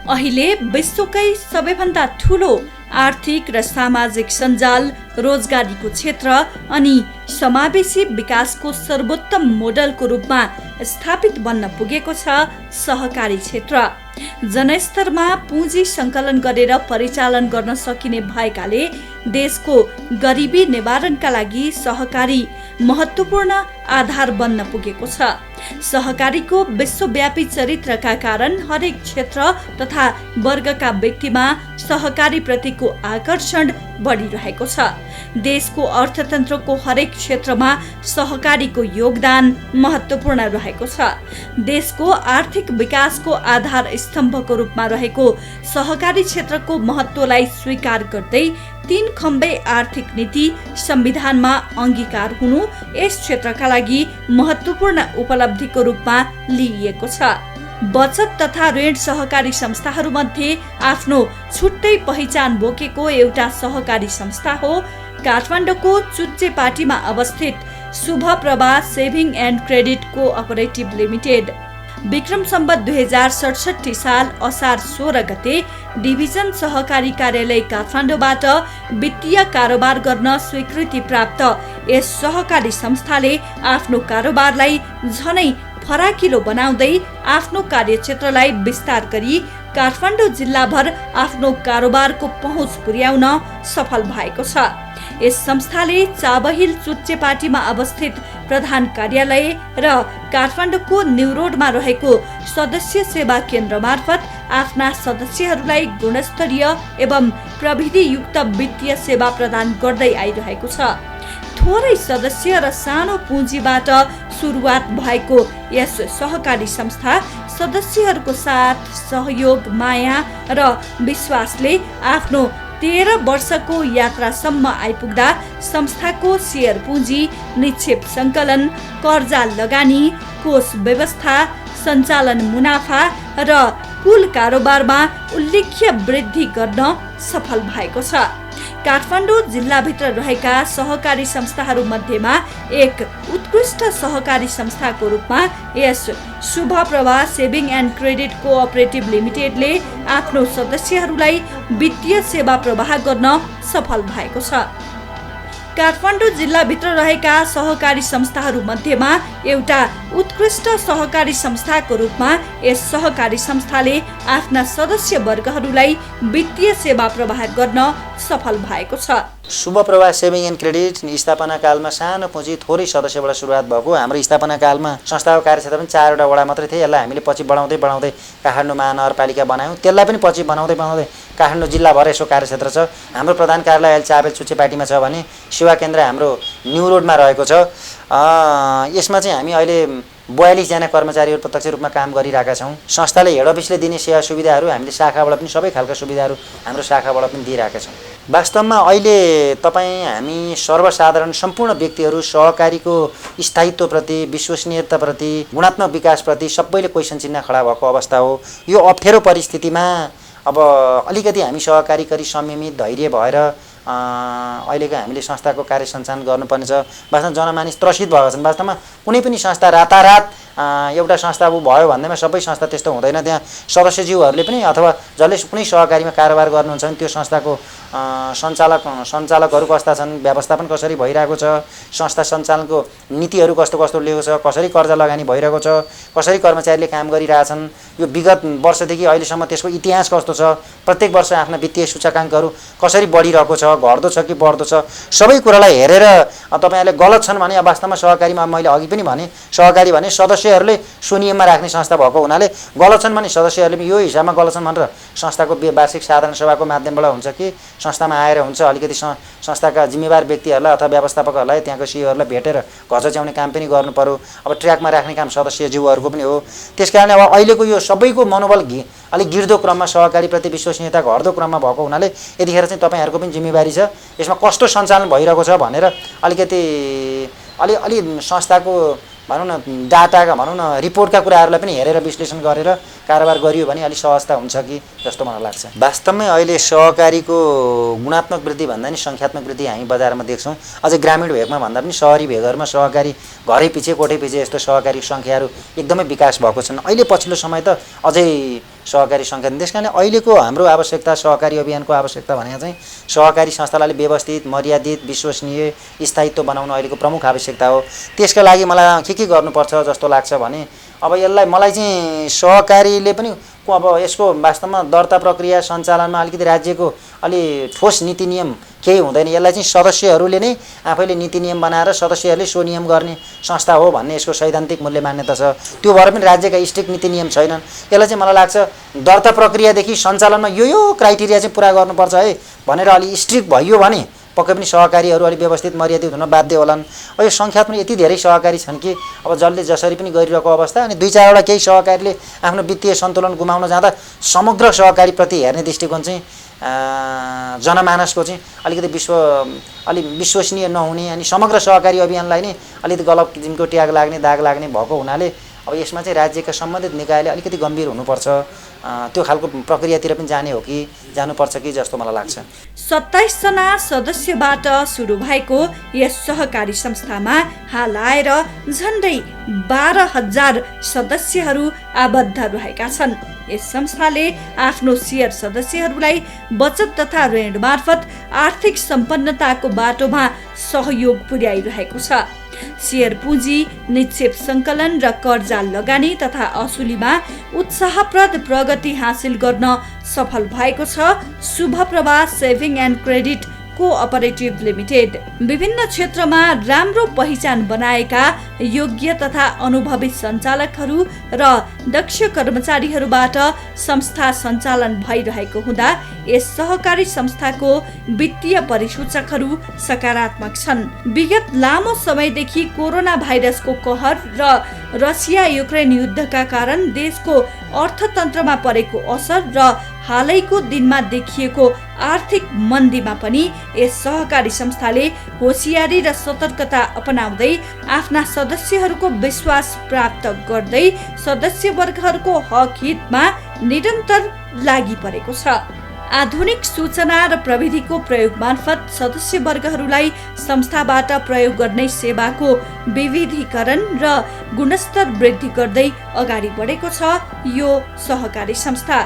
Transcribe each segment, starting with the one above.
अहिले विश्वकै सबैभन्दा ठुलो आर्थिक र सामाजिक सञ्जाल, रोजगारीको क्षेत्र अनि समावेशी विकासको सर्वोत्तम मोडलको रूपमा स्थापित बन्न पुगेको छ सहकारी क्षेत्र। जनस्तरमा पुँजी सङ्कलन गरेर परिचालन गर्न सकिने भएकाले देशको गरिबी निवारणका लागि सहकारी महत्त्वपूर्ण आधार बन्न पुगेको छ। सहकारीको विश्वव्यापी चरित्रका कारण हरेक क्षेत्र तथा वर्गका व्यक्तिमा सहकारी प्रतिको आकर्षण बढिरहेको छ। देशको अर्थतन्त्रको हरेक क्षेत्रमा सहकारीको योगदान महत्त्वपूर्ण रहेको छ। देशको आर्थिक विकासको आधार स्तम्भको रूपमा रहेको सहकारी क्षेत्रको महत्त्वलाई स्वीकार गर्दै 3 खम्बे आर्थिक नीति संविधानमा अंगीकार हुनु यस क्षेत्रका लागि महत्त्वपूर्ण उपलब्धिको रूपमा लिइएको छ। बचत तथा ऋण सहकारी संस्थाहरूमध्ये आफ्नो छुट्टै पहिचान बोकेको एउटा सहकारी संस्था हो काठमाडौँको चुच्चेपाटीमा अवस्थित Shubhaprabha saving and credit cooperative limited. Vikram Samvat 2067 साल असार 16 गते डिभिजन सहकारी कार्यालय काठमाडौँबाट वित्तीय कारोबार गर्न स्वीकृति प्राप्त यस सहकारी संस्थाले आफ्नो कारोबारलाई झनै फराकिलो बनाउँदै आफ्नो कार्यक्षेत्रलाई विस्तार गरी काठमाडौँ जिल्लाभर आफ्नो कारोबारको पहुँच पुर्याउन सफल भएको छ। यस संस्थाले चाबहिल चुच्चेपाटीमा अवस्थित प्रधान कार्यालय र काठमाडौँको न्यू रोडमा रहेको सदस्य सेवा केन्द्र मार्फत आफ्ना सदस्यहरूलाई गुणस्तरीय एवं प्रविधियुक्त वित्तीय सेवा प्रदान गर्दै आइरहेको छ। थोरै सदस्य र सानो पुँजीबाट सुरुवात भएको यस सहकारी संस्था सदस्यहरूको साथ, सहयोग, माया र विश्वासले आफ्नो 13 वर्षको यात्रासम्म आइपुग्दा संस्थाको शेयर पुँजी, निक्षेप सङ्कलन, कर्जा लगानी, कोष व्यवस्था, सञ्चालन मुनाफा र कुल कारोबारमा उल्लेख्य वृद्धि गर्न सफल भएको छ। काठमाडौँ जिल्लाभित्र रहेका सहकारी संस्थाहरू मध्येमा एक उत्कृष्ट सहकारी संस्थाको रूपमा यस शुभप्रभा सेभिङ एन्ड क्रेडिट कोअपरेटिभ लिमिटेडले आफ्नो सदस्यहरूलाई वित्तीय सेवा प्रवाह गर्न सफल भएको छ। काठमाडौँ जिल्लाभित्र रहेका सहकारी संस्थाहरू मध्येमा एउटा उत्कृष्ट सहकारी संस्थाको रूपमा यस सहकारी संस्थाले आफ्ना सदस्य वर्गहरूलाई वित्तीय सेवा प्रवाह गर्न सफल भएको छ। शुभप्रभा सेभिङ एन्ड क्रेडिट स्थापना कालमा सानो पुँजी थोरै सदस्यबाट सुरुवात भएको। हाम्रो स्थापना कालमा संस्थाको कार्यक्षेत्र पनि 4वटा वडा मात्रै थिए। यसलाई हामीले पछि बढाउँदै बढाउँदै काठमाडौँ महानगरपालिका बनायौँ। त्यसलाई पनि पछि बनाउँदै बनाउँदै काठमाडौँ जिल्लाभर यसो कार्यक्षेत्र छ। हाम्रो प्रधान कार्यालय अहिले चाबेल चुच्चेपाटीमा छ भने सेवा केन्द्र हाम्रो न्यू रोडमा रहेको छ। यसमा चाहिँ हामी अहिले 42 जना कर्मचारीहरू प्रत्यक्ष रूपमा काम गरिरहेका छौँ। संस्थाले हेड अफिसले दिने सेवा सुविधाहरू हामीले शाखाबाट पनि सबै खालका सुविधाहरू हाम्रो शाखाबाट पनि दिइरहेका छौँ। वास्तवमा अहिले हामी सर्वसाधारण सम्पूर्ण व्यक्तिहरू सहकारीको स्थायित्वप्रति, विश्वसनीयताप्रति, गुणात्मक विकासप्रति सबैले क्वेसन चिन्ह खडा भएको अवस्था हो। यो अप्ठ्यारो परिस्थितिमा अब अलिकति हामी सहकारी करी संयमित धैर्य भएर अहिलेको हामीले संस्थाको कार्य सञ्चालन गर्नुपर्ने छ। वास्तवमा जनमानिस त्रसित भएका छन्। वास्तवमा कुनै पनि संस्था रातारात एउटा संस्था भयो भन्दैमा सबै संस्था त्यस्तो हुँदैन। त्यहाँ सदस्यज्यूहरूले पनि अथवा जसले कुनै सहकारीमा कारोबार गर्नुहुन्छ भने त्यो संस्थाको सञ्चालकहरू कस्ता छन्, व्यवस्थापन कसरी भइरहेको छ, संस्था सञ्चालनको नीतिहरू कस्तो कस्तो लिएको छ, कसरी कर्जा लगानी भइरहेको छ, कसरी कर्मचारीले काम गरिरहेछन्, यो विगत वर्षदेखि अहिलेसम्म त्यसको इतिहास कस्तो छ, प्रत्येक वर्ष आफ्ना वित्तीय सूचकाङ्कहरू कसरी बढिरहेको छ, घट्दो छ कि बढ्दो छ, सबै कुरालाई हेरेर तपाईँहरूले गलत छन् भने वास्तवमा सहकारीमा मैले अघि पनि भने सहकारी भने सदस्यहरूले स्वनियममा राख्ने संस्था भएको हुनाले गलत छन् भने सदस्यहरूले यो हिसाबमा गलत छन् भनेर संस्थाको वार्षिक साधारण सभाको माध्यमबाट हुन्छ कि संस्थामा आएर हुन्छ अलिकति संस्थाका जिम्मेवार व्यक्तिहरूलाई अथवा व्यवस्थापकहरूलाई त्यहाँको सिइओहरूलाई भेटेर घचच्याउने काम पनि गर्नु पर्यो। अब ट्र्याकमा राख्ने काम सदस्यज्यूहरूको पनि हो। त्यसकारण अब अहिलेको यो सबैको मनोबल अलिक गिर्दो क्रममा सहकारीप्रति विश्वसनीयता घट्दो क्रममा भएको हुनाले यतिखेर चाहिँ तपाईँहरूको पनि जिम्मेवारी छ यसमा कस्तो सञ्चालन भइरहेको छ भनेर अलिकति अलि संस्थाको भनौँ न डाटाका भनौँ न रिपोर्टका कुराहरूलाई पनि हेरेर विश्लेषण गरेर कारोबार गरियो भने अलिक सहजता हुन्छ कि जस्तो मलाई लाग्छ। वास्तवमै अहिले सहकारीको गुणात्मक वृद्धि भन्दा नि सङ्ख्यात्मक वृद्धि हामी बजारमा देख्छौँ। अझै ग्रामीण भेगमा भन्दा पनि शहरी भेगहरूमा सहकारी घरै पछि कोठै पछि यस्तो सहकारी सङ्ख्याहरू एकदमै विकास भएको छन्। अहिले पछिल्लो समय त अझै सहकारी सङ्ख्या त्यस कारणले अहिलेको हाम्रो आवश्यकता सहकारी अभियानको आवश्यकता भनेको चाहिँ सहकारी संस्थालाई व्यवस्थित मर्यादित विश्वसनीय स्थायित्व बनाउन अहिलेको प्रमुख आवश्यकता हो। त्यसका लागि मलाई के गर्नुपर्छ जस्तो लाग्छ भने अब यसलाई मलाई चाहिँ सहकारीले पनि अब यसको वास्तवमा दर्ता प्रक्रिया सञ्चालनमा अलिकति राज्यको अलि ठोस नीति नियम केही हुँदैन। यसलाई चाहिँ सदस्यहरूले नै आफैले नीति नियम बनाएर सदस्यहरूले सो नियम गर्ने संस्था हो भन्ने यसको सैद्धान्तिक मूल्य मान्यता छ। त्यो भएर पनि राज्यका स्ट्रिक्ट नीति नियम छैनन्। यसलाई चाहिँ मलाई लाग्छ दर्ता प्रक्रियादेखि सञ्चालनमा यो क्राइटेरिया चाहिँ पुरा गर्नुपर्छ है भनेर अलि स्ट्रिक्ट भयो भने पक्कै पनि सहकारीहरू अलिक व्यवस्थित मर्यादित हुन बाध्य होलान्। अब यो सङ्ख्यात्मक यति धेरै सहकारी छन् कि अब जसले जसरी पनि गरिरहेको अवस्था अनि 2-4वटा केही सहकारीले आफ्नो वित्तीय सन्तुलन गुमाउन जाँदा समग्र सहकारीप्रति हेर्ने दृष्टिकोण चाहिँ जनमानसको चाहिँ अलिकति विश्वसनीय नहुने अनि समग्र सहकारी अभियानलाई नै अलिकति गलत किसिमको ट्याग लाग्ने दाग लाग्ने भएको हुनाले अब यसमा चाहिँ राज्यका सम्बन्धित निकायले अलिकति गम्भीर हुनुपर्छ। त्यो खालको प्रक्रियातिर पनि जाने हो कि जानुपर्छ कि जस्तो मलाई लाग्छ। 27 जना सदस्यबाट सुरु भएको यस सहकारी संस्थामा हाल आएर झन्डै 12,000 सदस्यहरू आबद्ध रहेका छन्। यस संस्थाले आफ्नो शेयर सदस्यहरूलाई बचत तथा ऋण मार्फत आर्थिक सम्पन्नताको बाटोमा सहयोग पुर्याइरहेको छ। शेयर पुँजी, निक्षेप सङ्कलन र कर्जा लगानी तथा असुलीमा उत्साहप्रद प्रगति हासिल गर्न सफल भएको छ Shubhaprabha saving and credit cooperative limited. विभिन्न क्षेत्रमा राम्रो पहिचान बनाएका योग्य तथा अनुभवी सञ्चालकहरू र दक्ष कर्मचारीहरूबाट संस्था सञ्चालन भइरहेको हुँदा यस सहकारी संस्थाको वित्तीय परिसूचकहरू सकारात्मक छन्। विगत लामो समयदेखि कोरोना भाइरसको कहर र रसिया युक्रेन युद्धका कारण देशको अर्थतन्त्रमा परेको असर र हालैको दिनमा देखिएको आर्थिक मन्दीमा पनि यस सहकारी संस्थाले होसियारी र सतर्कता अपनाउँदै आफ्ना सदस्यहरूको विश्वास प्राप्त गर्दै सदस्यवर्गहरूको हक हितमा निरन्तर लागि परेको छ। आधुनिक सूचना र प्रविधिको प्रयोग मार्फत सदस्यवर्गहरूलाई संस्थाबाट प्रयोग गर्ने सेवाको विविधीकरण र गुणस्तर वृद्धि गर्दै अगाडि बढेको छ यो सहकारी संस्था।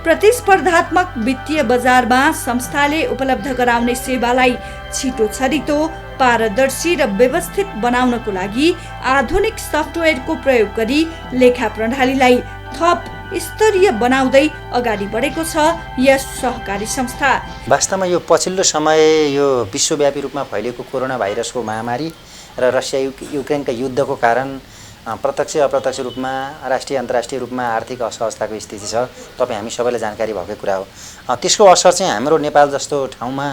प्रतिस्पर्धात्मक वित्तीय बजारमा संस्थाले उपलब्ध गराउने सेवालाई छिटो छरितो, पारदर्शी र व्यवस्थित बनाउनको लागि आधुनिक सफ्टवेयरको प्रयोग गरी लेखा प्रणालीलाई थप स्तरीय बनाउँदै अगाडि बढेको छ यस सहकारी संस्था। वास्तवमा यो पछिल्लो समय यो विश्वव्यापी रूपमा फैलिएको कोरोना भाइरसको महामारी र रसिया युक्रेनका युद्धको कारण प्रत्यक्ष अप्रत्यक्ष रूपमा राष्ट्रिय अन्तर्राष्ट्रिय रूपमा आर्थिक असहजताको स्थिति छ। तपाईँ हामी सबैलाई जानकारी भएकै कुरा हो। त्यसको असर चाहिँ हाम्रो नेपाल जस्तो ठाउँमा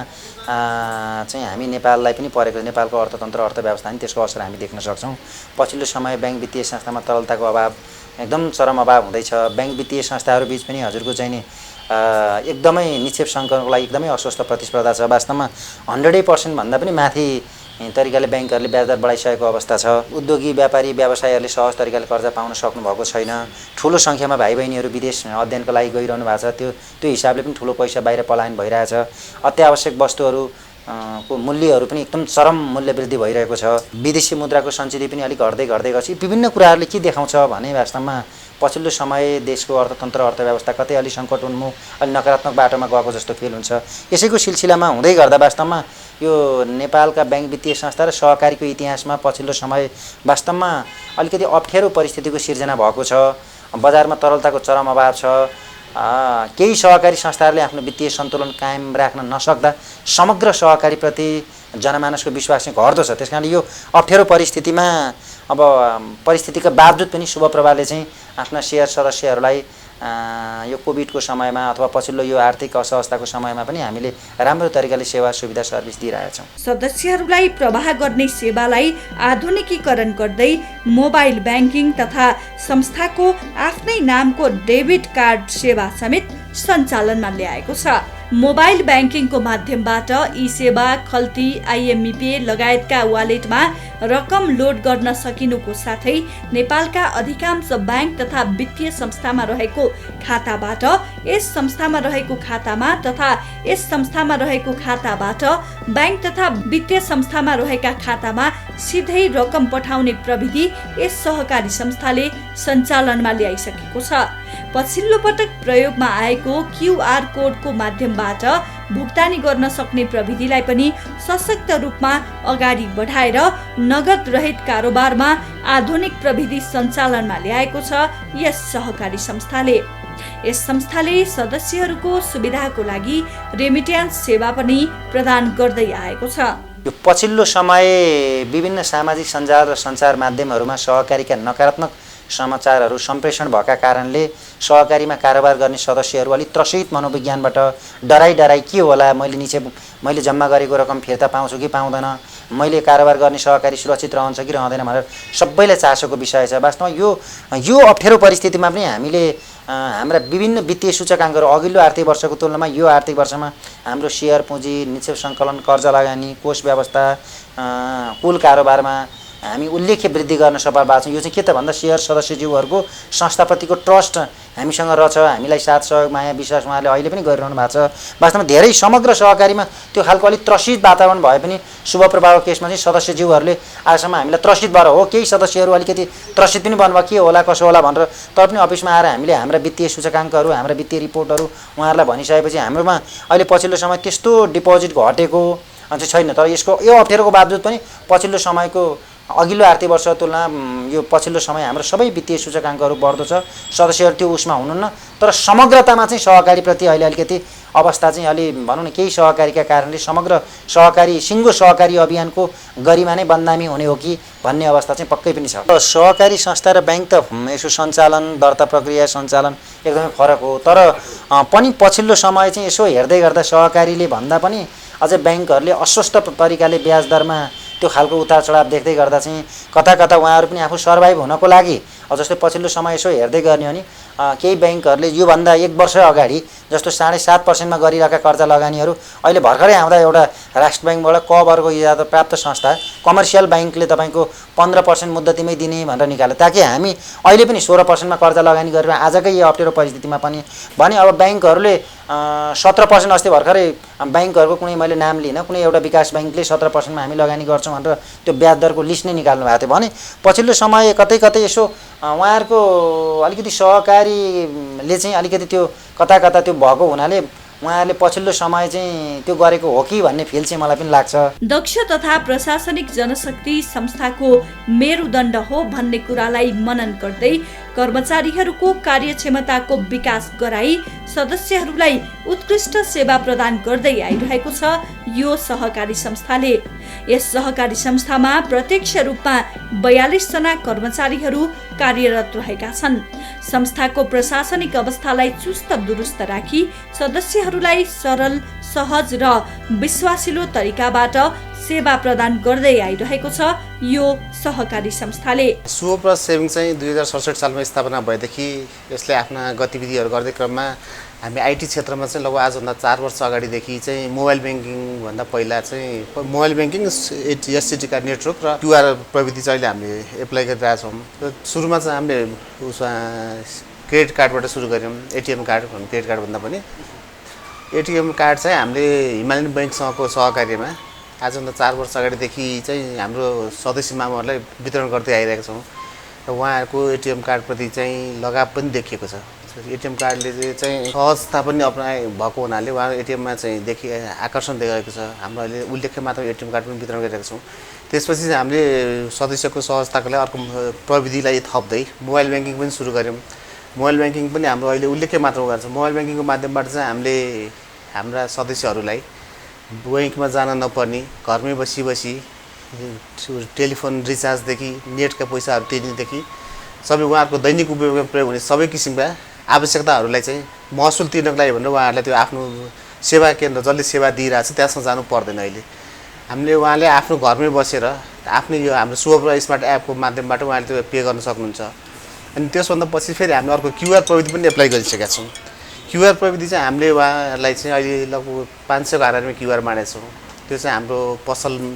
चाहिँ हामी नेपाललाई पनि परेको, नेपालको अर्थतन्त्र अर्थव्यवस्था पनि त्यसको असर हामी देख्न सक्छौँ। पछिल्लो समय ब्याङ्क वित्तीय संस्थामा तरलताको अभाव एकदम चरम अभाव हुँदैछ। ब्याङ्क वित्तीय संस्थाहरू बीच पनि हजुरको चाहिँ नि एकदमै निक्षेप सङ्कलनको लागि एकदमै अस्वस्थ प्रतिस्पर्धा छ। वास्तवमा 100% भन्दा पनि माथि तरिकाले ब्याङ्कहरूले ब्याजदर बढाइसकेको अवस्था छ। उद्योगी व्यापारी व्यवसायहरूले सहज तरिकाले कर्जा पाउन सक्नु भएको छैन। ठुलो सङ्ख्यामा भाइ बहिनीहरू विदेश अध्ययनको लागि गइरहनु भएको छ। त्यो हिसाबले पनि ठुलो पैसा बाहिर पलायन भइरहेछ। अत्यावश्यक वस्तुहरू को मूल्यहरू पनि एकदम चरम मूल्य वृद्धि भइरहेको छ। विदेशी मुद्राको सञ्चित पनि अलिक घट्दै गएपछि विभिन्न कुराहरूले के देखाउँछ भने वास्तवमा पछिल्लो समय देशको अर्थतन्त्र अर्थव्यवस्था कतै अलि सङ्कट उन्मुख अलि नकारात्मक बाटोमा गएको जस्तो फिल हुन्छ। यसैको सिलसिलामा हुँदै गर्दा वास्तवमा यो नेपालका ब्याङ्क वित्तीय संस्था र सहकारीको इतिहासमा पछिल्लो समय वास्तवमा अलिकति अप्ठ्यारो परिस्थितिको सिर्जना भएको छ। बजारमा तरलताको चरम अभाव छ। केही सहकारी संस्थाहरूले आफ्नो वित्तीय सन्तुलन कायम राख्न नसक्दा समग्र सहकारीप्रति जनमानसको विश्वास चाहिँ घट्दो छ। त्यसकारणले यो अप्ठ्यारो परिस्थितिमा अब परिस्थितिका बावजुद पनि शुभप्रभाले चाहिँ आफ्ना शेयर सदस्यहरूलाई यो कोभिडको समयमा अथवा पछिल्लो यो आर्थिक असहजताको समयमा पनि हामीले राम्रो तरिकाले सेवा सुविधा सर्भिस दिइरहेका छौँ। सदस्यहरूलाई प्रवाह गर्ने सेवालाई आधुनिकीकरण गर्दै मोबाइल ब्याङ्किङ तथा संस्थाको आफ्नै नामको डेबिट कार्ड सेवा समेत सञ्चालनमा ल्याएको छ। मोबाइल ब्याङ्किङको माध्यमबाट ई सेवा, खल्ती, आइएमइपे लगायतका वालेटमा रकम लोड गर्न सकिनुको साथै नेपालका अधिकांश ब्याङ्क तथा वित्तीय संस्थामा रहेको खाताबाट यस संस्थामा रहेको खातामा तथा यस संस्थामा रहेको खाताबाट ब्याङ्क तथा वित्तीय संस्थामा रहेका खातामा सिधै रकम पठाउने प्रविधि यस सहकारी संस्थाले सञ्चालनमा ल्याइसकेको छ। पछिल्लो पटक प्रयोगमा आएको क्युआर कोडको माध्यमबाट भुक्तानी गर्न सक्ने प्रविधिलाई पनि सशक्त रूपमा अगाडि बढाएर नगद रहित कारोबारमा आधुनिक प्रविधि सञ्चालनमा ल्याएको छ यस सहकारी संस्थाले। यस संस्थाले सदस्यहरूको सुविधाको लागि रेमिट्यान्स सेवा पनि प्रदान गर्दै आएको छ। यो पछिल्लो समय विभिन्न सामाजिक सञ्जाल र सञ्चार माध्यमहरूमा सहकारीका नकारात्मक समाचारहरू सम्प्रेषण भएका कारणले सहकारीमा कारोबार गर्ने सदस्यहरू अलिक त्रसित मनोविज्ञानबाट डराई के होला, मैले जम्मा गरेको रकम फिर्ता पाउँछु कि पाउँदैन, मैले कारोबार गर्ने सहकारी सुरक्षित रहन्छ कि रहँदैन भनेर सबैलाई चासोको विषय छ। वास्तवमा यो अप्ठ्यारो परिस्थितिमा पनि हामीले हाम्रा विभिन्न वित्तीय सूचकाङ्कहरू अघिल्लो आर्थिक वर्षको तुलनामा यो आर्थिक वर्षमा हाम्रो सेयर पुँजी, निक्षेप सङ्कलन, कर्जा लगानी, कोष व्यवस्था, कुल कारोबारमा हामी उल्लेख्य वृद्धि गर्न सफल भएको छौँ। यो चाहिँ के त भन्दा सेयर सदस्यज्यूहरूको संस्थाप्रतिको ट्रस्ट हामीसँग रहेछ, हामीलाई साथ सहयोग माया विश्वास उहाँहरूले अहिले पनि गरिरहनु भएको छ। वास्तवमा धेरै समग्र सहकारीमा त्यो खालको अलिक त्रसित वातावरण भए पनि शुभ प्रभावको केसमा चाहिँ सदस्यज्यूहरूले आजसम्म हामीलाई त्रसित भएर हो, केही सदस्यहरू अलिकति त्रसित पनि भन्नुभयो के होला कसो होला भनेर, तर पनि अफिसमा आएर हामीले हाम्रा वित्तीय सूचकाङ्कहरू, हाम्रा वित्तीय रिपोर्टहरू उहाँहरूलाई भनिसकेपछि हाम्रोमा अहिले पछिल्लो समय त्यस्तो डिपोजिट घटेको चाहिँ छैन। तर यो अप्ठ्यारोको बावजुद पनि पछिल्लो समयको अघिल्लो आर्थिक वर्ष तुलना यो पछिल्लो समय हाम्रो सबै वित्तीय सूचकाङ्कहरू बढ्दो छ। सदस्यहरू त्यो उसमा हुनुहुन्न, तर समग्रतामा चाहिँ सहकारीप्रति अहिले अलिकति अवस्था चाहिँ अलि भनौँ न केही सहकारीका कारणले समग्र सहकारी सिङ्गो सहकारी अभियानको गरिमा नै बदनामी हुने हो कि भन्ने अवस्था चाहिँ पक्कै पनि छ। सहकारी संस्था र ब्याङ्क त यसो सञ्चालन, दर्ता प्रक्रिया सञ्चालन एकदमै फरक हो, तर पनि पछिल्लो समय चाहिँ यसो हेर्दै गर्दा सहकारीले भन्दा पनि अझै ब्याङ्कहरूले अस्वस्थ तरिकाले ब्याज दरमा त्यो खालको उतार चढाव देख्दै गर्दा चाहिँ कता कता उहाँहरू पनि आफू सर्भाइभ हुनको लागि जस्तै पछिल्लो समय यसो हेर्दै गर्ने हो नि केही ब्याङ्कहरूले योभन्दा 1 वर्ष अगाडि जस्तो 7.5% गरिरहेका कर्जा लगानीहरू अहिले भर्खरै आउँदा एउटा राष्ट्र ब्याङ्कबाट क वर्गको इजाजत प्राप्त संस्था कमर्सियल ब्याङ्कले तपाईँको 15% मुद्दतीमै दिने भनेर निकाल्यो, ताकि हामी अहिले पनि 16% कर्जा लगानी गरेर आजकै यो अप्ठ्यारो परिस्थितिमा पनि भने अब ब्याङ्कहरूले 17% अस्ति भर्खरै ब्याङ्कहरूको कुनै मैले नाम लिइनँ, कुनै एउटा विकास ब्याङ्कले 17% मा हामी लगानी गर्छौँ भनेर त्यो ब्याज दरको लिस्ट नै निकाल्नु भएको थियो। भने पछिल्लो समय कतै कतै यसो उहाँहरूको अलिकति सहकारीले चाहिँ अलिकति त्यो कता कता त्यो भएको हुनाले उहाँहरूले पछिल्लो समय चाहिँ त्यो गरेको हो कि भन्ने फिल चाहिँ मलाई पनि लाग्छ। दक्ष तथा प्रशासनिक जनशक्ति संस्थाको मेरुदण्ड हो भन्ने कुरालाई मनन गर्दै कर्मचारीहरूको कार्यक्षमताको विकास गराई सदस्यहरूलाई उत्कृष्ट सेवा प्रदान गर्दै आइरहेको छ यो सहकारी संस्थाले। यस सहकारी संस्थामा प्रत्यक्ष रूपमा 42 जना कर्मचारीहरू कार्यरत रहेका छन्। संस्थाको प्रशासनिक अवस्थालाई चुस्त दुरुस्त राखी सदस्यहरूलाई सरल, सहज र विश्वासिलो तरिकाबाट सेवा प्रदान गर्दै आइरहेको छ यो सहकारी संस्थाले। शुभप्रद सेभिङ चाहिँ 2067 सालमा स्थापना भएदेखि यसले आफ्ना गतिविधिहरू गर्दै क्रममा हामी आइटी क्षेत्रमा चाहिँ लगभग आजभन्दा 4 वर्ष अगाडिदेखि चाहिँ मोबाइल ब्याङ्किङ भन्दा पहिला चाहिँ मोबाइल ब्याङ्किङ, एससिटी कार्ड नेटवर्क र क्युआर प्रविधि चाहिँ अहिले हामीले एप्लाई गरिरहेछौँ। सुरुमा चाहिँ हामीले क्रेडिट कार्डबाट सुरु गऱ्यौँ, एटिएम कार्ड क्रेडिट कार्ड भन्दा पनि एटिएम कार्ड चाहिँ हामीले हिमालयन ब्याङ्कसँगको सहकार्यमा आजभन्दा 4 वर्ष अगाडिदेखि चाहिँ हाम्रो सदस्य मामाहरूलाई वितरण गर्दै आइरहेका छौँ र उहाँहरूको एटिएम कार्डप्रति चाहिँ लगाव पनि देखिएको छ। एटिएम कार्डले चाहिँ सहजता पनि अपनाए भएको हुनाले उहाँ एटिएममा चाहिँ आकर्षण देखाएको छ। हाम्रो अहिले उल्लेख्य मात्र एटिएम कार्ड पनि वितरण गरिरहेका छौँ। त्यसपछि चाहिँ हामीले सदस्यको सहजताको लागि अर्को प्रविधिलाई थप्दै मोबाइल ब्याङ्किङ पनि सुरु गऱ्यौँ। मोबाइल ब्याङ्किङ पनि हाम्रो अहिले उल्लेख्य मात्रामा गर्छ। मोबाइल ब्याङ्किङको माध्यमबाट चाहिँ हामीले हाम्रा सदस्यहरूलाई ब्याङ्कमा जान नपर्ने, घरमै बसी टेलिफोन रिचार्जदेखि नेटका पैसाहरू तिर्नेदेखि सबै उहाँहरूको दैनिक उपयोगमा प्रयोग हुने सबै किसिमका आवश्यकताहरूलाई चाहिँ महसुल तिर्नको लागि भनेर उहाँहरूलाई त्यो आफ्नो सेवा केन्द्र जसले सेवा दिइरहेको छ त्यहाँसम्म जानु पर्दैन। अहिले हामीले उहाँले आफ्नो घरमै बसेर आफ्नै यो हाम्रो शुभप्रद स्मार्ट एपको माध्यमबाट उहाँले त्यो पे गर्न सक्नुहुन्छ। अनि त्यसभन्दा पछि फेरि हामीले अर्को क्युआर प्रविधि पनि एप्लाई गरिसकेका छौँ। क्युआर प्रविधि चाहिँ हामीले उहाँहरूलाई चाहिँ अहिले लगभग 500 को आधारमा क्युआर बाँडेका छौँ। त्यो चाहिँ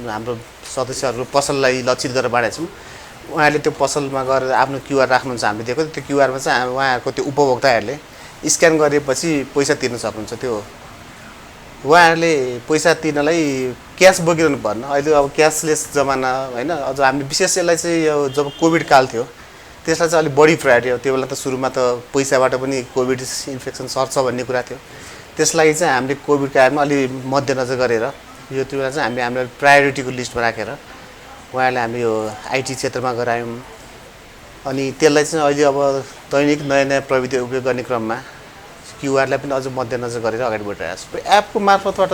हाम्रो सदस्यहरूको पसललाई लक्षित गरेर बाँडेका छौँ। उहाँहरूले त्यो पसलमा गएर आफ्नो क्युआर राख्नुहुन्छ, हामीले दिएको त्यो क्युआरमा चाहिँ उहाँहरूको त्यो उपभोक्ताहरूले स्क्यान गरेपछि पैसा तिर्न सक्नुहुन्छ। त्यो उहाँहरूले पैसा तिर्नलाई क्यास बोकिरहनु पर्न। अहिले अब क्यासलेस जमाना होइन, अझ हामी विशेष यसलाई चाहिँ यो जब कोभिड काल थियो त्यसलाई चाहिँ अलिक बढी प्रायोरिटी हो। त्यो बेला त सुरुमा त पैसाबाट पनि कोभिड इन्फेक्सन सर्छ भन्ने कुरा थियो। त्यसलाई चाहिँ हामीले कोभिड कालमा अलि मध्यनजर गरेर यो त्यो बेला चाहिँ हामीले प्रायोरिटीको लिस्टमा राखेर उहाँहरूले हामीले यो आइटी क्षेत्रमा गरायौँ। अनि त्यसलाई चाहिँ अहिले अब दैनिक नयाँ नयाँ प्रविधि उपयोग गर्ने क्रममा क्युआरलाई पनि अझ मध्यनजर गरेर अगाडि बढिरहेको छ। एपको मार्फतबाट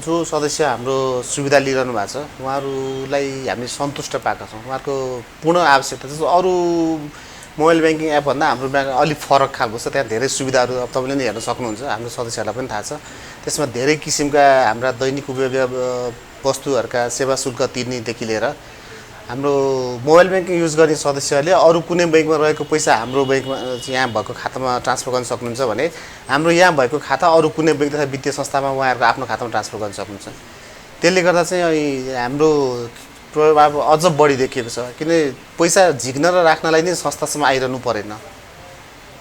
जो सदस्य हाम्रो सुविधा लिइरहनु भएको छ उहाँहरूलाई हामीले सन्तुष्ट पाएका छौँ। उहाँहरूको पूर्ण आवश्यकता जस्तो अरू मोबाइल ब्याङ्किङ एपभन्दा हाम्रो ब्याङ्क अलिक फरक खालको छ। त्यहाँ धेरै सुविधाहरू अब तपाईँले नै हेर्न सक्नुहुन्छ, हाम्रो सदस्यहरूलाई पनि थाहा छ। त्यसमा धेरै किसिमका हाम्रा दैनिक उपयोगी वस्तुहरूका सेवा शुल्क तिर्नेदेखि लिएर हाम्रो मोबाइल ब्याङ्किङ युज गर्ने सदस्यहरूले अरू कुनै ब्याङ्कमा रहेको पैसा हाम्रो ब्याङ्कमा यहाँ भएको खातामा ट्रान्सफर गर्न सक्नुहुन्छ भने हाम्रो यहाँ भएको खाता अरू कुनै ब्याङ्क तथा वित्तीय संस्थामा उहाँहरूको आफ्नो खातामा ट्रान्सफर गर्न सक्नुहुन्छ। त्यसले गर्दा चाहिँ हाम्रो प्रभाव अझ बढी देखिएको छ। किन पैसा झिक्न र राख्नलाई नै संस्थासम्म आइरहनु परेन।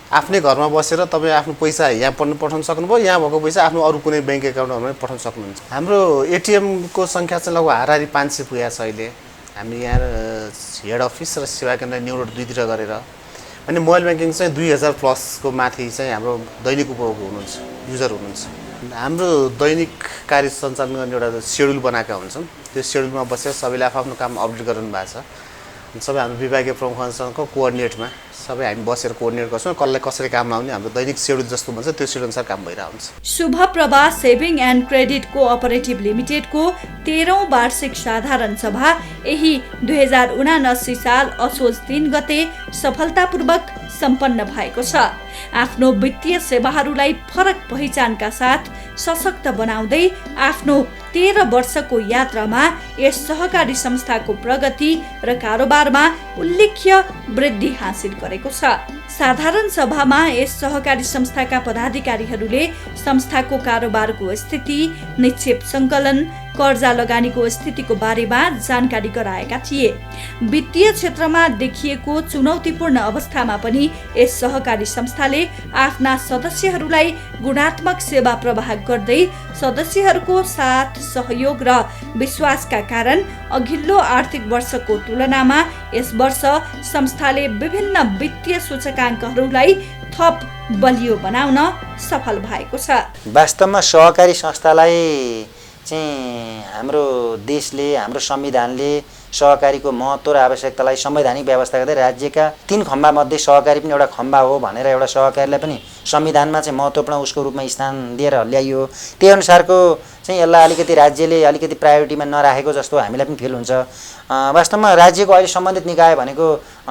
आफ्नै घरमा बसेर तपाईँ आफ्नो पैसा यहाँ पठाउन सक्नुभयो, यहाँ भएको पैसा आफ्नो अरू कुनै ब्याङ्क एकाउन्टहरूमा पठाउन सक्नुहुन्छ। हाम्रो एटिएमको सङ्ख्या चाहिँ लगभग हाराहारी 500 पुगेको छ अहिले। हामी यहाँ हेड अफिस र सेवा केन्द्र न्यु रोड दुईतिर गरेर अनि मोबाइल ब्याङ्किङ चाहिँ 2000 प्लसको माथि चाहिँ हाम्रो दैनिक उपभोग हुनुहुन्छ, युजर हुनुहुन्छ। हाम्रो दैनिक कार्य सञ्चालन गर्ने एउटा सेड्युल बनाएका हुन्छौँ। त्यो सेड्युलमा बसेर सबैले आफ्नो काम अपडेट गरिरहनु भएको छ। सबै हाम्रो विभागीय प्रमुखहरूसँगको कोअर्डिनेटमा सबै हामी बसेर कोअर्डिनेट गर्छौँ कसलाई कसरी काम लाउने। हाम्रो दैनिक सेड्युल जस्तो भन्छ त्यो सेड्युल अनुसार काम भइरहेको हुन्छ। Shubha Prabha saving and credit cooperative लिमिटेडको 13औं वार्षिक साधारण सभा यही 2079 साल असोज 3 गते सफलतापूर्वक सम्पन्न भएको छ। आफ्नो वित्तीय सेवाहरूलाई फरक पहिचानका साथ सशक्त बनाउँदै आफ्नो 13 वर्षको यात्रामा यस सहकारी संस्थाको प्रगति र कारोबारमा उल्लेख्य वृद्धि हासिल गरेको छ। साधारण सभामा यस सहकारी संस्थाका पदाधिकारीहरूले संस्थाको कारोबारको स्थिति, निक्षेप सङ्कलन, कर्जा लगानीको स्थितिको बारेमा जानकारी गराएका थिए। वित्तीय क्षेत्रमा देखिएको चुनौतीपूर्ण अवस्थामा पनि यस सहकारी संस्थाले आफ्ना सदस्यहरूलाई गुणात्मक सेवा प्रवाह गर्दै सदस्यहरूको साथ, सहयोग र विश्वासका कारण अघिल्लो आर्थिक वर्षको तुलनामा यस वर्ष संस्थाले विभिन्न वित्तीय सूचकाङ्कहरूलाई थप बलियो बनाउन सफल भएको छ। वास्तवमा सहकारी संस्थालाई चाहिँ हाम्रो देशले, हाम्रो संविधानले सहकारीको महत्त्व र आवश्यकतालाई संवैधानिक व्यवस्था गर्दै राज्यका 3 खम्बा मध्ये सहकारी पनि एउटा खम्बा हो भनेर एउटा सहकारीलाई पनि संविधानमा चाहिँ महत्त्वपूर्ण उसको रूपमा स्थान दिएर ल्याइयो। त्यही अनुसारको चाहिँ यसलाई अलिकति राज्यले अलिकति प्रायोरिटीमा नराखेको जस्तो हामीलाई पनि फिल हुन्छ। वास्तवमा राज्यको अहिले सम्बन्धित निकाय भनेको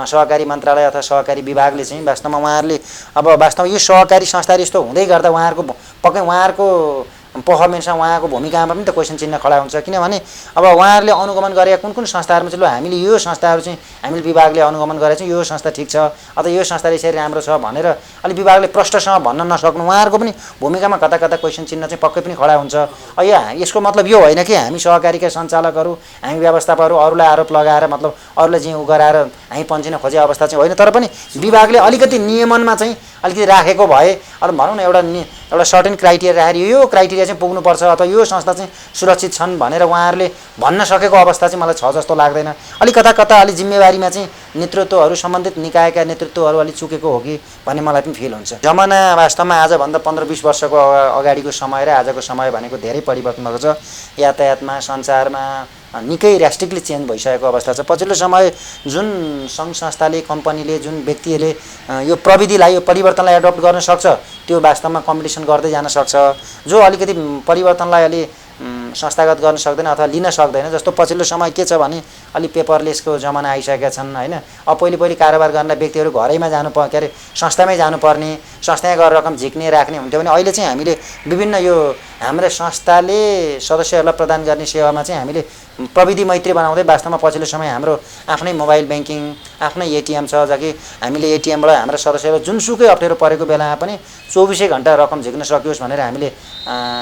सहकारी मन्त्रालय अथवा सहकारी विभागले चाहिँ वास्तवमा उहाँहरूले अब वास्तवमा यो सहकारी संस्थाहरू यस्तो हुँदै गर्दा उहाँहरूको पर्फर्मेन्समा उहाँको भूमिकामा पनि त क्वेसन चिन्ह खडा हुन्छ। किनभने अब उहाँहरूले अनुगमन गरेका कुन कुन संस्थाहरूमा चाहिँ ल हामीले यो संस्थाहरू चाहिँ हामीले विभागले अनुगमन गरेर चाहिँ यो संस्था ठिक छ अथवा यो संस्थाले यसरी राम्रो छ भनेर अलिक विभागले प्रष्टसँग भन्न नसक्नु उहाँहरूको पनि भूमिकामा कता कता क्वेसन चिन्ह चाहिँ पक्कै पनि खडा हुन्छ। यसको मतलब यो होइन कि हामी सहकारीका सञ्चालकहरू, हामी व्यवस्थापकहरू अरूलाई आरोप लगाएर मतलब अरूलाई चाहिँ उ गराएर हामी पन्चिन खोजे अवस्था चाहिँ होइन। तर पनि विभागले अलिकति नियमनमा चाहिँ अलिकति राखेको भए अथवा भनौँ न एउटा सर्टेन क्राइटेरिया राखेर यो क्राइटेरिया चाहिँ पुग्नुपर्छ अथवा यो संस्था चाहिँ सुरक्षित छन् भनेर उहाँहरूले भन्न सकेको अवस्था चाहिँ मलाई छ जस्तो लाग्दैन। अलिक कता कता अलिक जिम्मेवारीमा चाहिँ नेतृत्वहरू, सम्बन्धित निकायका नेतृत्वहरू अलिक चुकेको हो कि भन्ने मलाई पनि फिल हुन्छ। जमाना वास्तवमा आजभन्दा 15-20 वर्षको अगाडिको समय र आजको समय भनेको धेरै परिवर्तन भएको छ। यातायातमा, सञ्चारमा निकै ड्रास्टिकली चेन्ज भइसकेको अवस्था छ। पछिल्लो समय जुन सङ्घ संस्थाले, कम्पनीले, जुन व्यक्तिहरूले यो प्रविधिलाई, यो परिवर्तनलाई एडप्ट गर्न सक्छ त्यो वास्तवमा कम्पिटिसन गर्दै जान सक्छ। जो अलिकति परिवर्तनलाई अलि संस्थागत गर्न सक्दैन अथवा लिन सक्दैन, जस्तो पछिल्लो समय के छ भने अलि पेपरलेसको जमाना आइसकेका छन् होइन। अब पहिले कारोबार गर्नलाई व्यक्तिहरू घरैमा संस्थामै जानुपर्ने, संस्थामै गएर रकम झिक्ने राख्ने हुन्थ्यो भने अहिले चाहिँ हामीले विभिन्न यो हाम्रो संस्थाले सदस्यहरूलाई प्रदान गर्ने सेवामा चाहिँ हामीले प्रविधि मैत्री बनाउँदै वास्तवमा पछिल्लो समय हाम्रो आफ्नै मोबाइल ब्याङ्किङ, आफ्नै एटिएम छ जकि हामीले एटिएमबाट हाम्रो सदस्यलाई जुनसुकै अप्ठ्यारो परेको बेलामा पनि 24 घण्टा रकम झिक्न सकियोस् भनेर हामीले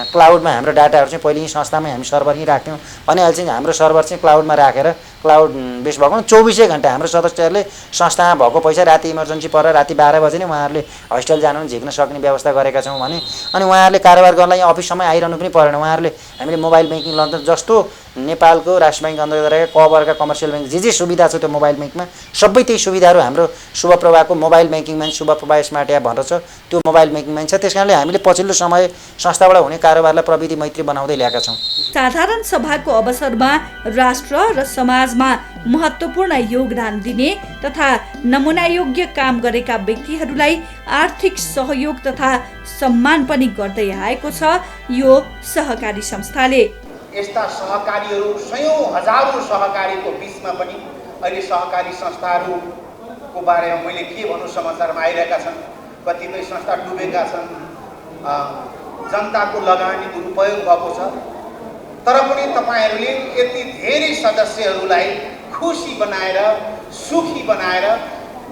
क्लाउडमा हाम्रो डाटाहरू चाहिँ पहिले संस्थामै हामी सर्भर राख्थ्यौँ भने अहिले चाहिँ हाम्रो सर्भर चाहिँ क्लाउडमा राखेर क्लाउड बेस भएको 24 घण्टा हाम्रो सदस्यहरूले संस्थामा भएको पैसा राति इमर्जेन्सी परेर राति 12 बजे नै उहाँहरूले हस्टेल जानु झिक्न सक्ने व्यवस्था गरेका छौँ भने अनि उहाँहरूले कारोबार गर्नलाई अफिससम्म आइरहनु पनि परेन। उहाँहरूले हामीले मोबाइल ब्याङ्किङ लन्छ जस्तो नेपालको राष्ट्र ब्याङ्क अन्तर्गत रहेका कबरका कमर्सियल ब्याङ्क जे सुविधा छ त्यो मोबाइल ब्याङ्कमा सबै त्यही सुविधाहरू हाम्रो शुभप्रभाको मोबाइल ब्याङ्किङमा शुभप्रभा स्मार्ट एप भनेर छ त्यो मोबाइल ब्याङ्किङमा छ। त्यस कारणले हामीले पछिल्लो समय संस्थाबाट हुने कारोबारलाई प्रविधि मैत्री बनाउँदै ल्याएका छौँ। साधारण सभाको अवसरमा राष्ट्र र समाजमा महत्त्वपूर्ण योगदान दिने तथा नमुनायोग्य काम गरेका व्यक्तिहरूलाई आर्थिक सहयोग तथा सम्मान पनि गर्दै आएको छ यो सहकारी संस्थाले। यस्ता सहकारीहरू सयौं हजारौं सहकारीको बीचमा पनि अहिले सहकारी संस्थाहरूको बारेमा मैले के भन्नु समाचारमा आइरहेका छन्। कतिपय संस्था डुबेका छन्, जनताको लगानी दुरुपयोग भएको छ। तर पनि तपाईहरूले यति धेरै सदस्यहरूलाई खुसी बनाएर सुखी बनाएर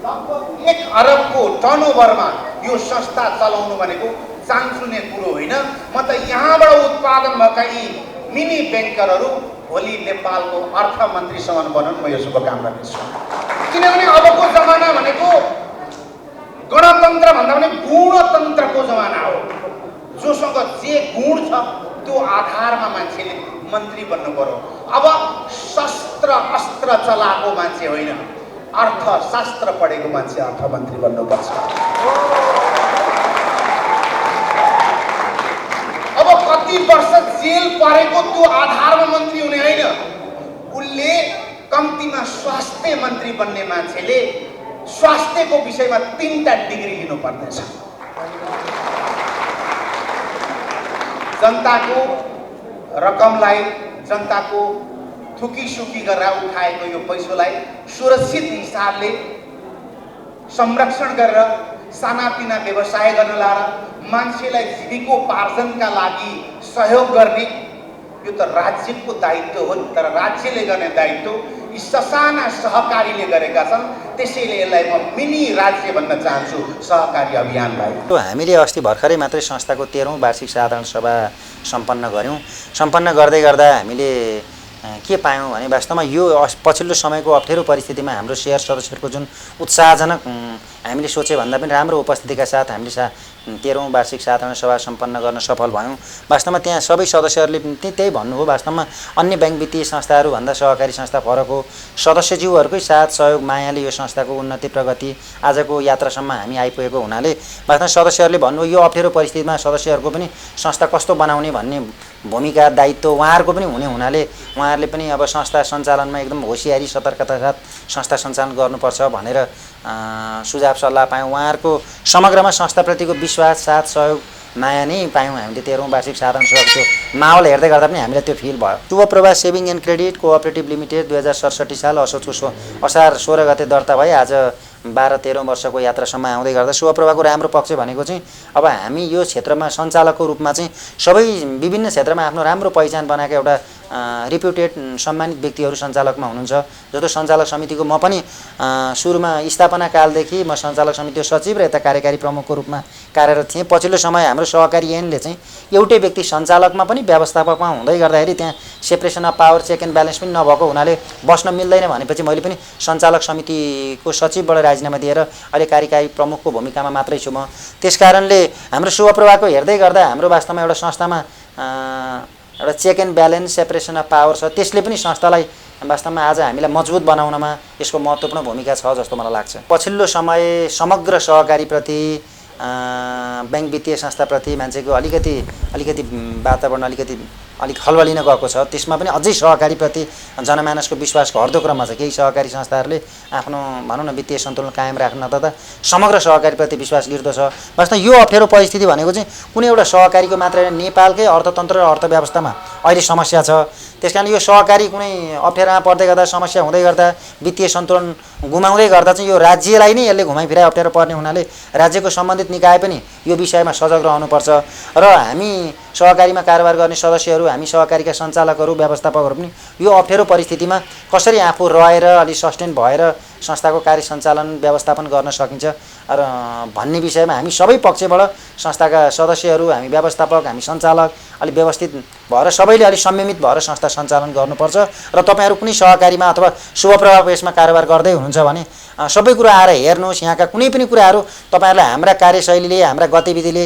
लगभग 1 अरबको टर्नओभरमा यो संस्था चलाउनु भनेको चान्चुने कुरो होइन। म त यहाँबाट उत्पादन भएका यी मिनी ब्याङ्करहरू भोलि नेपालको अर्थमन्त्रीसम्म बनुन् म यो शुभकामना दिन्छु। किनभने अबको जमाना भनेको गणतन्त्र भन्दा पनि गुणतन्त्रको जमाना हो। जोसँग जे गुण छ त्यो आधारमा मान्छेले मन्त्री बन्नु पर्यो। अब शस्त्र अस्त्र चलाएको मान्छे होइन, अर्थशास्त्र पढेको मान्छे अर्थमन्त्री बन्नुपर्छ। अब कति वर्ष जेल परेको त्यो आधारमा मन्त्री हुने होइन, उसले कम्तीमा स्वास्थ्य मन्त्री बन्ने मान्छेले स्वास्थ्यको विषयमा 3टा डिग्री लिनुपर्नेछ। जनताको रकमलाई, जनताको थुकीसुकी गरेर उठाएको यो पैसालाई सुरक्षित हिसाबले संरक्षण गरेर सानातिना व्यवसाय गर्न लाएर मान्छेलाई जीविकोपार्जनका लागि सहयोग गर्ने यो त राज्यको दायित्व हो। तर राज्यले गर्ने दायित्व यी ससाना सहकारीले गरेका छन्। त्यसैले यसलाई म मिनी राज्य भन्न चाहन्छु, सहकारी अभियानलाई। हामीले अस्ति भर्खरै मात्रै संस्थाको 13औं वार्षिक साधारण सभा सम्पन्न गऱ्यौँ। सम्पन्न गर्दै गर्दा हामीले के पायौँ भने वास्तवमा यो पछिल्लो समयको अप्ठ्यारो परिस्थितिमा हाम्रो शेयर सदस्यहरूको जुन उत्साहजनक हामीले सोचे भन्दा पनि राम्रो उपस्थितिका साथ हामीले 13औं वार्षिक साधारण सभा सम्पन्न गर्न सफल भयौँ। वास्तवमा त्यहाँ सबै सदस्यहरूले त्यही भन्नुभयो, वास्तवमा अन्य ब्याङ्क वित्तीय संस्थाहरूभन्दा सहकारी संस्था फरक हो। सदस्यज्यूहरूकै साथ सहयोग मायाले यो संस्थाको उन्नति प्रगति आजको यात्रासम्म हामी आइपुगेको हुनाले वास्तवमा सदस्यहरूले भन्नुभयो यो अप्ठ्यारो परिस्थितिमा सदस्यहरूको पनि संस्था कस्तो बनाउने भन्ने भूमिका दायित्व उहाँहरूको पनि हुने हुनाले उहाँहरूले पनि अब संस्था सञ्चालनमा एकदम होसियारी सतर्कता साथ संस्था सञ्चालन गर्नुपर्छ भनेर सुझाव सल्लाह पायौँ। उहाँहरूको समग्रमा संस्थाप्रतिको विश्वास साथ सहयोग माया नै पायौँ हामीले। 13औं वार्षिक साधारण सभाको त्यो माहौल हेर्दै गर्दा पनि हामीलाई त्यो फिल भयो। Shubhaprabha saving and credit cooperative limited 2067 साल असोजको असार 16 गते दर्ता भए आज 12-13 वर्षको यात्रासम्म आउँदै गर्दा शुभप्रभाको राम्रो पक्ष भनेको चाहिँ अब हामी यो क्षेत्रमा सञ्चालकको रूपमा चाहिँ सबै विभिन्न क्षेत्रमा आफ्नो राम्रो पहिचान बनाएका एउटा रिप्युटेड सम्मानित व्यक्तिहरू सञ्चालकमा हुनुहुन्छ। जस्तो सञ्चालक समितिको म पनि सुरुमा स्थापना कालदेखि म सञ्चालक समितिको सचिव र यता कार्यकारी प्रमुखको रूपमा कार्यरत थिएँ। पछिल्लो समय हाम्रो सहकारी ऐनले चाहिँ एउटै व्यक्ति सञ्चालकमा पनि व्यवस्थापकमा हुँदै गर्दाखेरि त्यहाँ separation of power check and balance पनि नभएको हुनाले बस्न मिल्दैन भनेपछि मैले पनि सञ्चालक समितिको सचिवबाट राजीनामा दिएर अहिले कार्यकारी प्रमुखको भूमिकामा मात्रै छु म। त्यसकारणले हाम्रो शुभप्रभाको हेर्दै गर्दा हाम्रो वास्तवमा एउटा संस्थामा एउटा check and balance separation of power छ, त्यसले पनि संस्थालाई वास्तवमा आज हामीलाई मजबुत बनाउनमा यसको महत्त्वपूर्ण भूमिका छ जस्तो मलाई लाग्छ। पछिल्लो समय समग्र सहकारीप्रति ब्याङ्क वित्तीय संस्थाप्रति मान्छेको अलिकति वातावरण अलिक हलबलिन गएको छ। त्यसमा पनि अझै सहकारीप्रति जनमानसको विश्वास घट्दो क्रममा छ। केही सहकारी संस्थाहरूले आफ्नो भनौँ न वित्तीय सन्तुलन कायम राख्न तथा समग्र सहकारीप्रति विश्वास गिर्दो छ। वास्तवमा यो अप्ठ्यारो परिस्थिति भनेको चाहिँ कुनै एउटा सहकारीको मात्र होइन, नेपालकै अर्थतन्त्र र अर्थव्यवस्थामा अहिले समस्या छ। त्यसकारण यो सहकारी कुनै अप्ठ्यारोमा पर्दै गर्दा समस्या हुँदै गर्दा वित्तीय सन्तुलन गुमाउँदै गर्दा चाहिँ यो राज्यलाई नै यसले घुमाइफिराइ अप्ठ्यारो पर्ने हुनाले राज्यको सम्बन्धित निकाय पनि यो विषयमा सजग रहनुपर्छ र हामी सहकारीमा कारोबार गर्ने सदस्यहरू, हामी सहकारीका सञ्चालकहरू, व्यवस्थापकहरू पनि यो अप्ठ्यारो परिस्थितिमा कसरी आफू रहेर अलि सस्टेन भएर संस्थाको कार्य सञ्चालन व्यवस्थापन गर्न सकिन्छ र भन्ने विषयमा हामी सबै पक्षबाट संस्थाका सदस्यहरू, हामी व्यवस्थापक, हामी सञ्चालक अलिक व्यवस्थित भएर सबैले अलिक संयमित भएर संस्था सञ्चालन गर्नुपर्छ र तपाईँहरू कुनै सहकारीमा अथवा शुभ प्रभाव यसमा कारोबार गर्दै हुनुहुन्छ भने सबै कुरा आएर हेर्नुहोस्। यहाँका कुनै पनि कुराहरू तपाईँहरूलाई हाम्रा कार्यशैलीले, हाम्रा गतिविधिले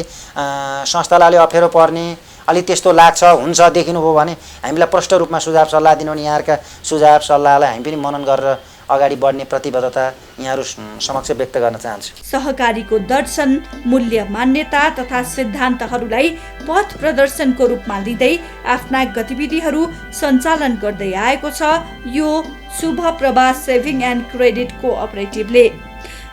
संस्थालाई अलि अप्ठ्यारो पर्ने, अलि त्यस्तो लाग्छ, हुन्छ देखिनुभयो भने हामीलाई प्रष्ट रूपमा सुझाव सल्लाह दिनु भने यहाँहरूका सुझाव सल्लाहलाई हामी पनि मनन गरेर अगाडि बढ्ने प्रतिबद्धता यहाँहरू समक्ष व्यक्त गर्न चाहन्छु। सहकारीको दर्शन, मूल्य, मान्यता तथा सिद्धान्तहरूलाई पथ प्रदर्शनको रूपमा लिँदै आफ्ना गतिविधिहरू सञ्चालन गर्दै आएको छ यो शुभ प्रभा सेभिङ एन्ड क्रेडिट कोअपरेटिभले।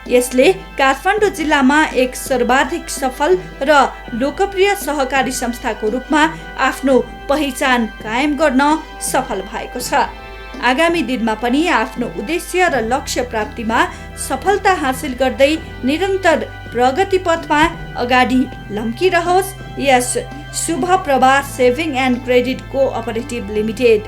यसले काठमाडौँ जिल्लामा एक सर्वाधिक सफल र लोकप्रिय सहकारी संस्थाको रूपमा आफ्नो पहिचान कायम गर्न सफल भएको छ। आगामी दिनमा पनि आफ्नो उद्देश्य र लक्ष्य प्राप्तिमा सफलता हासिल गर्दै निरन्तर प्रगति पथमा अगाडि लम्किरहोस् यस Shubh Prabha saving and credit cooperative limited.